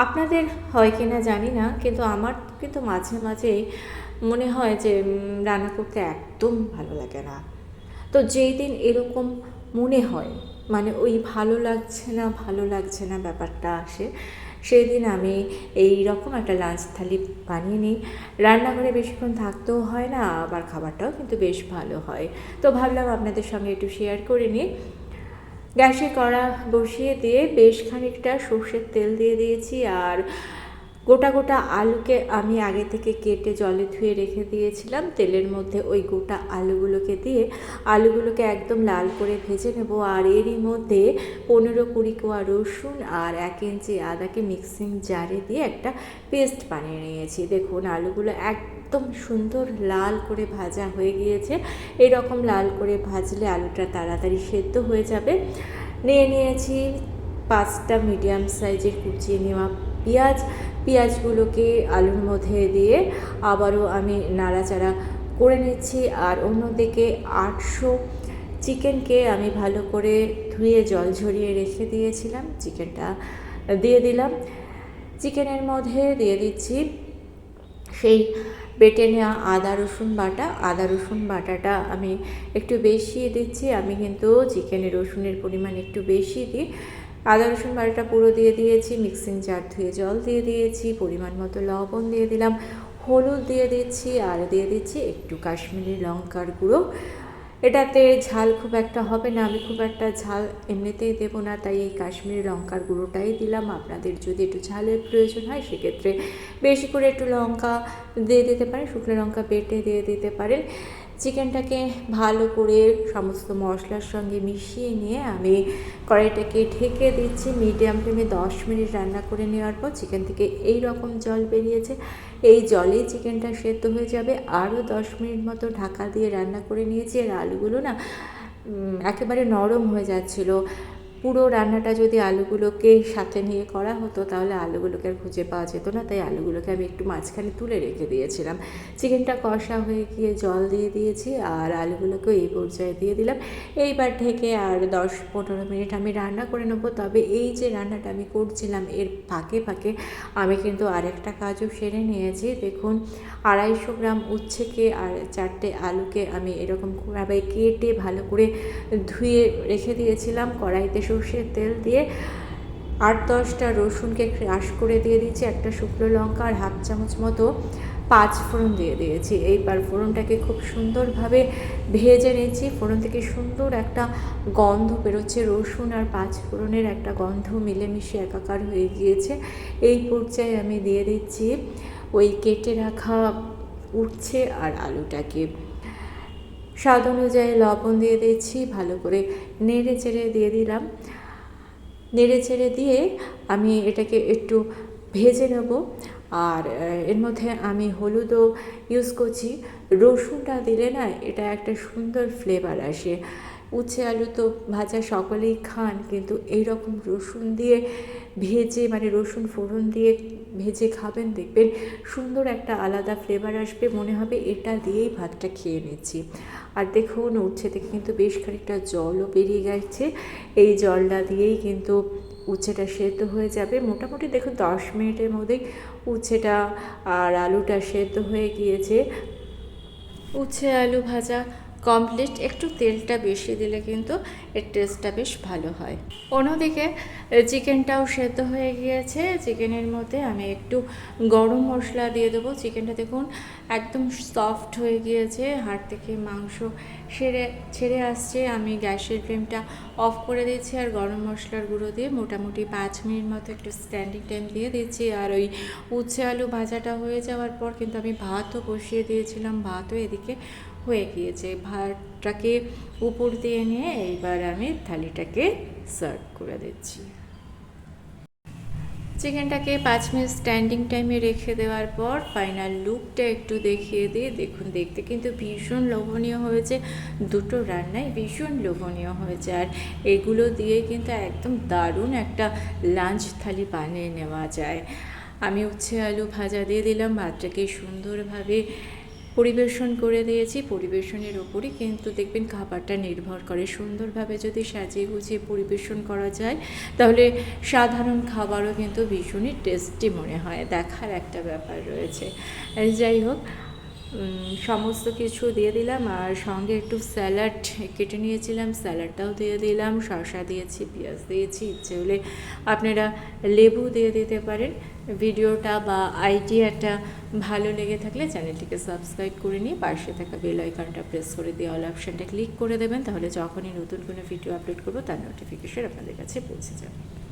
আপনাদের হয় কি না জানি না, কিন্তু আমার কিন্তু মাঝে মাঝেই মনে হয় যে রান্না করতে একদম ভালো লাগে না। তো যেই দিন এরকম মনে হয়, মানে ওই ভালো লাগছে না ব্যাপারটা আসে, সেই দিন আমি এই রকম একটা লাঞ্চ থালি বানিয়ে নিই। রান্নাঘরে বেশিক্ষণ থাকতেও হয় না, আবার খাবারটাও কিন্তু বেশ ভালো হয়। তো ভাবলাম আপনাদের সঙ্গে একটু শেয়ার করে নিই। গ্যাসে কড়া বসিয়ে দিয়ে বেশ খানিকটা সর্ষের তেল দিয়ে দিয়েছি, আর গোটা গোটা আলুকে আমি আগে থেকে কেটে জলে ধুয়ে রেখে দিয়েছিলাম। তেলের মধ্যে ওই গোটা আলুগুলোকে দিয়ে আলুগুলোকে একদম লাল করে ভেজে নেব। আর এরই মধ্যে 15-20 কোয়া রসুন আর 1 ইঞ্চি আদাকে মিক্সিং জারে দিয়ে একটা পেস্ট বানিয়ে নিয়েছি। দেখুন আলুগুলো একদম সুন্দর লাল করে ভাজা হয়ে গিয়েছে। এরকম লাল করে ভাজলে আলুটা তাড়াতাড়ি সেদ্ধ হয়ে যাবে। নিয়েছি 5টা মিডিয়াম সাইজের কুচিয়ে নেওয়া পেঁয়াজগুলোকে আলুর মধ্যে দিয়ে আবারও আমি নাড়াচাড়া করে নিচ্ছি। আর অন্যদিকে 800 চিকেনকে আমি ভালো করে ধুয়ে জল ঝরিয়ে রেখে দিয়েছিলাম, চিকেনটা দিয়ে দিলাম। চিকেনের মধ্যে দিয়ে দিচ্ছি সেই বেটে নেওয়া আদা রসুন বাটাটা আমি একটু বেশি দিচ্ছি। আমি কিন্তু চিকেনে রসুনের পরিমাণ একটু বেশি দিই। আদা রসুন বাটাটা পুরো দিয়ে দিয়েছি, মিক্সিং জার ধুয়ে জল দিয়ে দিয়েছি, পরিমাণ মতো লবণ দিয়ে দিলাম, হলুদ দিয়ে দিচ্ছি, আর দিয়ে দিচ্ছি একটু কাশ্মীরি লঙ্কার গুঁড়ো। এটাতে ঝাল খুব একটা হবে না, আমি খুব একটা ঝাল এমনিতেই দেবো না, তাই এই কাশ্মীরি লঙ্কার গুঁড়োটাই দিলাম। আপনাদের যদি একটু ঝালের প্রয়োজন হয় সেক্ষেত্রে বেশি করে একটু লঙ্কা দিয়ে দিতে পারেন, শুকনো লঙ্কা বেটে দিয়ে দিতে পারেন। চিকেনটাকে ভালো করে সমস্ত মশলার সঙ্গে মিশিয়ে নিয়ে আমি কড়াইটাকে ঢেকে দিচ্ছি। মিডিয়াম ফ্লেমে 10 মিনিট রান্না করে নেওয়ার পর চিকেন থেকে এই রকম জল বেরিয়েছে। এই জলেই চিকেনটা সেদ্ধ হয়ে যাবে। আরও 10 মিনিট মতো ঢাকা দিয়ে রান্না করে নিয়েছি। আর আলুগুলো না একেবারে নরম হয়ে যাচ্ছিলো। পুরো রান্নাটা যদি আলুগুলোকে সাথে নিয়ে করা হতো তাহলে আলুগুলোকে আর খুঁজে পাওয়া যেত না, তাই আলুগুলোকে আমি একটু মাঝখানে তুলে রেখে দিয়েছিলাম। চিকেনটা কষা হয়ে গিয়ে জল দিয়ে দিয়েছি, আর আলুগুলোকেও এই পর্যায়ে দিয়ে দিলাম। এইবার ঢেকে আর 10-15 মিনিট আমি রান্না করে নেবো। তবে এই যে রান্নাটা আমি করছিলাম এর ফাঁকে ফাঁকে আমি কিন্তু আরেকটা কাজও সেরে নিয়েছি। দেখুন 250 গ্রাম উচ্ছেকে আর 4টে আলুকে আমি এরকমভাবে কেটে ভালো করে ধুয়ে রেখে দিয়েছিলাম। কড়াইতে সর্ষের তেল দিয়ে 8-10টা রসুনকে ক্রাশ করে দিয়ে দিয়েছি, একটা শুকনো লঙ্কা আর হাফ চামচ মতো 5 ফোড়ন দিয়ে দিয়েছি। এইবার ফোড়নটাকে খুব সুন্দরভাবে ভেজে নিয়েছি। ফোড়ন থেকে সুন্দর একটা গন্ধ বেরোচ্ছে, রসুন আর 5 ফোড়নের একটা গন্ধ মিলেমিশে একাকার হয়ে গিয়েছে। এই পর্যায়ে আমি দিয়ে দিচ্ছি ওই কেটে রাখা উচ্ছে আর আলুটাকে। স্বাদ অনুযায়ী লবণ দিয়ে দিচ্ছি, ভালো করে নেড়ে চেড়ে দিয়ে দিলাম। নেড়ে চেড়ে দিয়ে আমি এটাকে একটু ভেজে নেব। আর এর মধ্যে আমি হলুদও ইউজ করছি। রসুনটা দিলে না এটা একটা সুন্দর ফ্লেভার আসে। উচ্ছে আলু তো ভাজা সকলেই খান, কিন্তু এই রকম রসুন দিয়ে ভেজে, মানে রসুন ফোড়ন দিয়ে ভেজে খাবেন, দেখবেন সুন্দর একটা আলাদা ফ্লেভার আসবে, মনে হবে এটা দিয়েই ভাতটা খেয়ে নিচ্ছি। আর দেখুন উচ্ছে থেকে কিন্তু বেশ খানিকটা জলও বেরিয়ে গেছে। এই জলটা দিয়েই কিন্তু উচ্ছেটা সেদ্ধ হয়ে যাবে। মোটামুটি দেখুন 10 মিনিটের মধ্যেই উচ্ছেটা আর আলুটা সেদ্ধ হয়ে গিয়েছে। উচ্ছে আলু ভাজা কমপ্লিট। একটু তেলটা বেশি দিলে কিন্তু এর টেস্টটা বেশ ভালো হয়। অন্যদিকে চিকেনটাও সেদ্ধ হয়ে গিয়েছে। চিকেনের মধ্যে আমি একটু গরম মশলা দিয়ে দেবো। চিকেনটা দেখুন একদম সফট হয়ে গিয়েছে, হাড় থেকে মাংস ছেড়ে আসছে। আমি গ্যাসের ফ্লেমটা অফ করে দিচ্ছি আর গরম মশলার গুঁড়ো দিয়ে মোটামুটি 5 মিনিট মতো একটু স্ট্যান্ডিং টাইম দিয়ে দিচ্ছি। আর ওই উচ্ছে আলু ভাজাটা হয়ে যাওয়ার পর কিন্তু আমি ভাতও বসিয়ে দিয়েছিলাম, ভাতও এদিকে হয়ে গিয়েছে। ভাতটাকে উপর দিয়ে নিয়ে এইবার আমি থালিটাকে সার্ভ করে দিচ্ছি। চিকেনটাকে 5 মিনিট স্ট্যান্ডিং টাইমে রেখে দেওয়ার পর ফাইনাল লুকটা একটু দেখিয়ে দিই। দেখুন দেখতে কিন্তু ভীষণ লোভনীয় হয়েছে, দুটো রান্নাই ভীষণ লোভনীয় হয়েছে। আর এগুলো দিয়ে কিন্তু একদম দারুণ একটা লাঞ্চ থালি বানিয়ে নেওয়া যায়। আমি উচ্ছে আলু ভাজা দিয়ে দিলাম, ভাতটাকে সুন্দরভাবে পরিবেশন করে দিয়েছি। পরিবেশনের ওপরই কিন্তু দেখবেন খাবারটা নির্ভর করে। সুন্দরভাবে যদি সাজিয়ে গুছিয়ে পরিবেশন করা যায় তাহলে সাধারণ খাবারও কিন্তু ভীষণই টেস্টি মনে হয়, দেখার একটা ব্যাপার রয়েছে। যাই হোক, সমস্ত কিছু দিয়ে দিলাম আর সঙ্গে একটু স্যালাড কেটে নিয়েছিলাম, স্যালাডটাও দিয়ে দিলাম। শসা দিয়েছি, পেঁয়াজ দিয়েছি, ইচ্ছে হলে আপনারা লেবু দিয়ে দিতে পারেন। ভিডিওটা বা আইডিয়াটা ভালো লেগে থাকলে চ্যানেলটিকে সাবস্ক্রাইব করে নিয়ে পাশে থাকা বেল আইকনটা প্রেস করে দিয়ে অল অপশানটা ক্লিক করে দেবেন, তাহলে যখনই নতুন কোনো ভিডিও আপলোড করবো তার নোটিফিকেশন আপনাদের কাছে পৌঁছে যাবে।